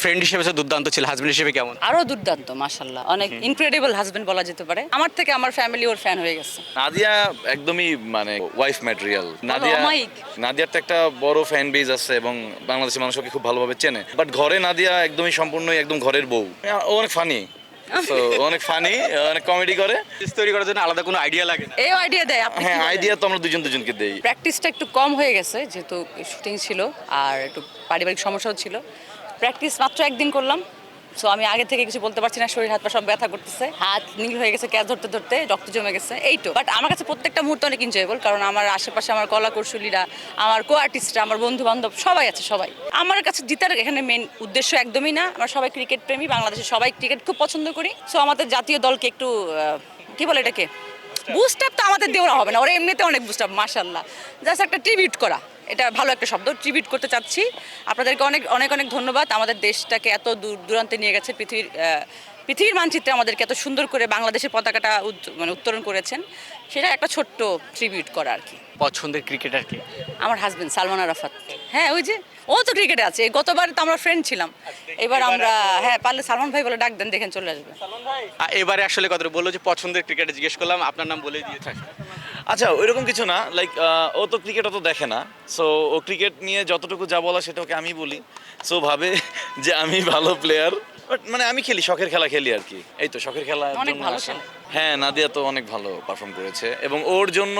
Friend হিসেবে তো দুর্দান্ত ছিল, হাজবেন্ড হিসেবে কেমন? আরো দুর্দান্ত, মাশাআল্লাহ, অনেক ইনক্রেডিবল হাজবেন্ড বলা যেতে পারে। আমার থেকে আমার ফ্যামিলি ওর ফ্যান হয়ে গেছে। নাদিয়া একদমই মানে ওয়াইফ ম্যাটেরিয়াল। অমায়িক। নাদিয়ার তো একটা বড় ফ্যান বেজ আছে এবং বাংলাদেশের মানুষ ওকে খুব ভালোভাবে চেনে। বাট ঘরে নাদিয়া একদমই সম্পূর্ণই একদম ঘরের বউ। ও অনেক ফানি, অনেক ফানি, অনেক কমেডি করে। তৈরি করার জন্য আলাদা কোনো আইডিয়া লাগে না? এই আইডিয়া দেয় আপনি? হ্যাঁ, আইডিয়া তো আমরা দুজনকে দেই। প্র্যাকটিসটা একটু কম হয়ে গেছে যেহেতু শুটিং ছিল আর একটু পারিবারিক সমস্যাও ছিল। প্র্যাকটিস মাত্র একদিন করলাম, সো আমি আগে থেকে কিছু বলতে পারছি না, শরীর হাত পা সব ব্যথা করতেছে, হাত নীল হয়ে গেছে ক্যাচ ধরতে ধরতে, রক্ত জমে গেছে, এই তো। বাট আমার কাছে প্রত্যেকটা মুহূর্ত অনেক এনজয়েবল, কারণ আমার আশেপাশে আমার কলা কৌশলীরা, আমার কো আর্টিস্টরা, আমার বন্ধু বান্ধব সবাই আছে। সবাই আমার কাছে জিতার এখানে মেন উদ্দেশ্য একদমই না। আমরা সবাই ক্রিকেট প্রেমী, বাংলাদেশের সবাই ক্রিকেট খুব পছন্দ করি। সো আমাদের জাতীয় দলকে একটু কি বলে এটাকে, বুস্ট আপ তো আমাদের দেওয়া হবে না, ওরা এমনিতে অনেক বুস্ট আপ, মাশাআল্লাহ। জাস্ট একটা ট্রিবিউট করা, এটা ভালো একটা শব্দ, ট্রিবিউট করতে চাচ্ছি। আপনাদেরকে অনেক অনেক অনেক ধন্যবাদ। আমাদের দেশটাকে এত দূর দূরান্তে নিয়ে গেছে, পৃথিবীর মানচিত্রে আমাদেরকে এত সুন্দর করে বাংলাদেশের পতাকাটা মানে উত্তোলন করেছেন, সেটা একটা ছোট্ট ট্রিবিউট করা আর কি। পছন্দের ক্রিকেটার কে? আমার হাজবেন্ড সালমান আরাফাত। হ্যাঁ, ওই যে ও তো ক্রিকেটে আছে, গতবার তো আমরা ফ্রেন্ড ছিলাম, এবার আমরা হ্যাঁ পারলে সালমান ভাই বলে ডাক দেন, দেখেন চলে আসবে। এবারে আসলে কথা বললো যে পছন্দের ক্রিকেটার জিজ্ঞেস করলাম, আপনার নাম বলে দিয়ে থাকে। আচ্ছা, ওইরকম কিছু না, লাইক ও তো ক্রিকেট অত দেখে না। সো ও ক্রিকেট নিয়ে যতটুকু যা বলা সেটা ওকে আমি বলি। সো ভাবে যে আমি ভালো প্লেয়ার, বাট মানে আমি খেলি, শখের খেলা খেলি আর কি। এই তো শখের খেলা। অনেক ভালো খেলে। হ্যাঁ, নাদিয়া তো অনেক ভালো পারফর্ম করেছে এবং ওর জন্য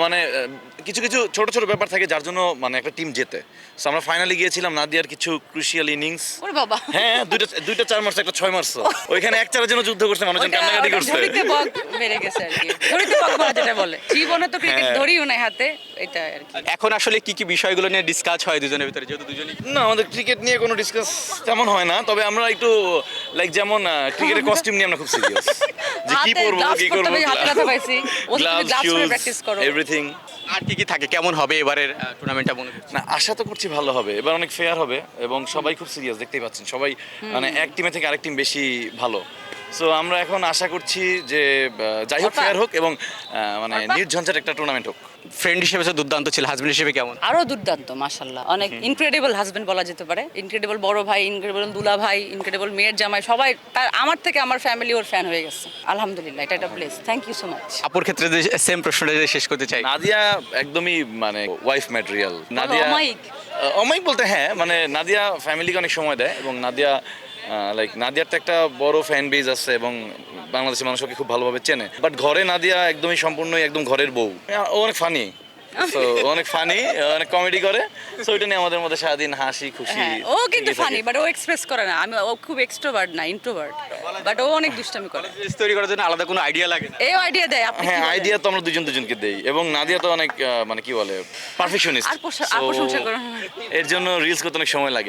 মানে কিছু কিছু ছোট ছোট ব্যাপার থাকে যার জন্য মানে একটা টিম জেতে। সো আমরা ফাইনালি গিয়েছিলাম, নাদিয়ার কিছু ক্রুশিয়াল ইনিংস। ওরে বাবা, হ্যাঁ, দুইটা 4 মারছে, একটা 6 মারছে। ওইখানে এক চারের জন্য যুদ্ধ করছে, মানুষজন কান্নাকাটি করছে। ধরিতে বক বেড়ে গেছে আর কি, ধরিতে বক বলা যেটা বলে। জীবনে তো ক্রিকেট ধরিও নাই হাতে, এটা আর কি। এখন আসলে কি কি বিষয়গুলো নিয়ে ডিসকাস হয় দুজনের ভিতরে, যেহেতু দুজনেই? না, আমাদের ক্রিকেট নিয়ে কোনো ডিসকাস তেমন হয় না, তবে আমরা একটু লাইক যেমন ক্রিকেটের কস্টিউম নিয়ে আমরা খুব সিরিয়াস, যে কি পরবো কি করবো, হাতে ব্যথা পাইছি, ও তুমি গ্লাভস, গ্লাভস পরে শুজ, প্র্যাকটিস করো, এভরিথিং। আর কি কি থাকে, কেমন হবে এবারের টুর্নামেন্টটা মনে হচ্ছে? না, আশা তো করছি ভালো হবে, এবার অনেক ফেয়ার হবে এবং সবাই খুব সিরিয়াস, দেখতেই পাচ্ছেন সবাই, মানে এক টিমে থেকে আরেক টিম বেশি ভালো। সো আমরা এখন আশা করছি যে যাই হোক, ফেয়ার হোক এবং মানে নির্ঝঞ্ঝাট একটা টুর্নামেন্ট হোক। ফ্রেন্ড হিসেবে তো দুর্দান্ত ছিল, হাজবেন্ড হিসেবে কেমন? আরো দুর্দান্ত, মাশাআল্লাহ, অনেক ইনক্রেডিবল হাজবেন্ড বলা যেতে পারে। ইনক্রেডিবল বড় ভাই, ইনক্রেডিবল দুলা ভাই, ইনক্রেডিবল মেয়ের জামাই, সবাই তার আমার থেকে আমার ফ্যামিলি ওর ফ্যান হয়ে গেছে। আলহামদুলিল্লাহ, এটা একটা place. Thank you so much. আপুর ক্ষেত্রে সেম প্রশ্নটা যে শেষ করতে চাই। নাদিয়া একদমই মানে ওয়াইফ ম্যাটেরিয়াল। নাদিয়া অমায়িক। অমায়িক বলতে হ্যাঁ, মানে নাদিয়া ফ্যামিলিকে অনেক সময় দেয় এবং নাদিয়া লাইক নাদিয়ার তো একটা বড় ফ্যান বেজ আছে এবং বাংলাদেশের মানুষ ওকে খুব ভালোভাবে চেনে। বাট ঘরে নাদিয়া একদমই সম্পূর্ণই একদম ঘরের বউ। ও অনেক ফানি, অনেক ফানি, অনেক কমেডি করে। সো এটা নিয়ে আমাদের মধ্যে সারাদিন হাসি খুশি। হ্যাঁ, ও কিন্তু ফানি, বাট ও এক্সপ্রেস করে না। ও খুব এক্সট্রোভার্ট না, ইন্ট্রোভার্ট, বাট ও অনেক দুষ্টামি করে। তৈরি করার জন্য আলাদা কোনো আইডিয়া লাগে না? এই আইডিয়া দেয় আপনি? হ্যাঁ, আইডিয়া তো আমরা দুজনকে দেই এবং নাদিয়া তো অনেক মানে কি বলে পারফেকশনিস্ট। আর প্রশংসা করুন। এর জন্য রিলস করতে অনেক সময় লাগে।